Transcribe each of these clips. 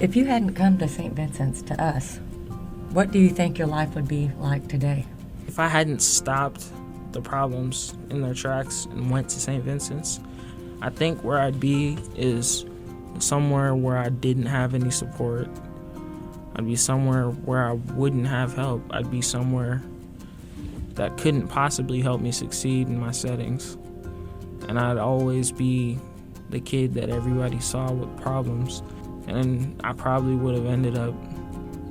If you hadn't come to St. Vincent's, to us, what do you think your life would be like today? If I hadn't stopped the problems in their tracks and went to St. Vincent's, I think where I'd be is somewhere where I didn't have any support. I'd be somewhere where I wouldn't have help. I'd be somewhere that couldn't possibly help me succeed in my settings. And I'd always be the kid that everybody saw with problems. And I probably would have ended up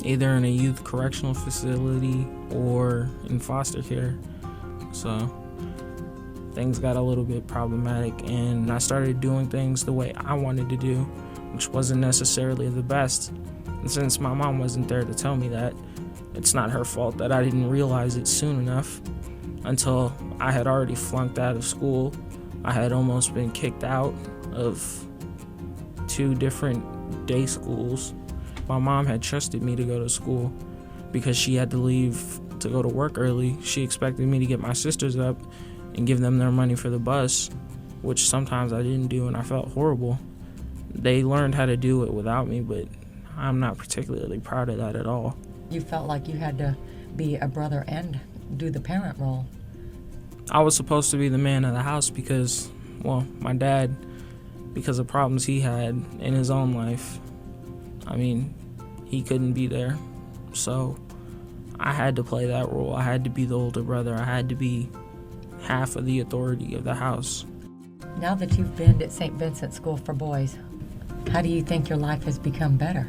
either in a youth correctional facility or in foster care. So things got a little bit problematic, and I started doing things the way I wanted to do, which wasn't necessarily the best. And since my mom wasn't there to tell me that, it's not her fault that I didn't realize it soon enough until I had already flunked out of school. I had almost been kicked out of 2 different day schools. My mom had trusted me to go to school because she had to leave to go to work early. She expected me to get my sisters up and give them their money for the bus, which sometimes I didn't do, and I felt horrible. They learned how to do it without me, but I'm not particularly proud of that at all. You felt like you had to be a brother and do the parent role. I was supposed to be the man of the house because, well, my dad, because of problems he had in his own life, he couldn't be there. So I had to play that role. I had to be the older brother. I had to be half of the authority of the house. Now that you've been at St. Vincent School for Boys, how do you think your life has become better?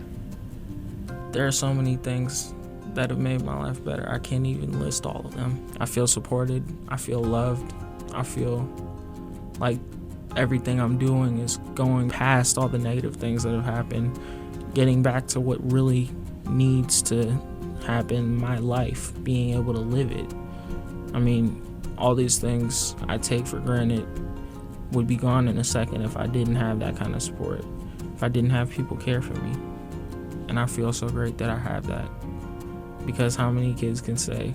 There are so many things that have made my life better. I can't even list all of them. I feel supported. I feel loved. I feel like everything I'm doing is going past all the negative things that have happened, getting back to what really needs to happen in my life, being able to live it. All these things I take for granted would be gone in a second if I didn't have that kind of support, if I didn't have people care for me. And I feel so great that I have that, because how many kids can say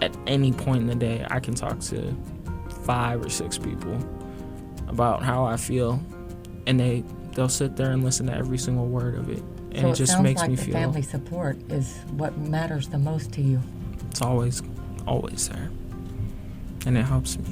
at any point in the day I can talk to 5 or 6 people about how I feel, and they'll sit there and listen to every single word of it, and so it just makes me feel. So it sounds like the feel family support is what matters the most to you. it's always there, and it helps me.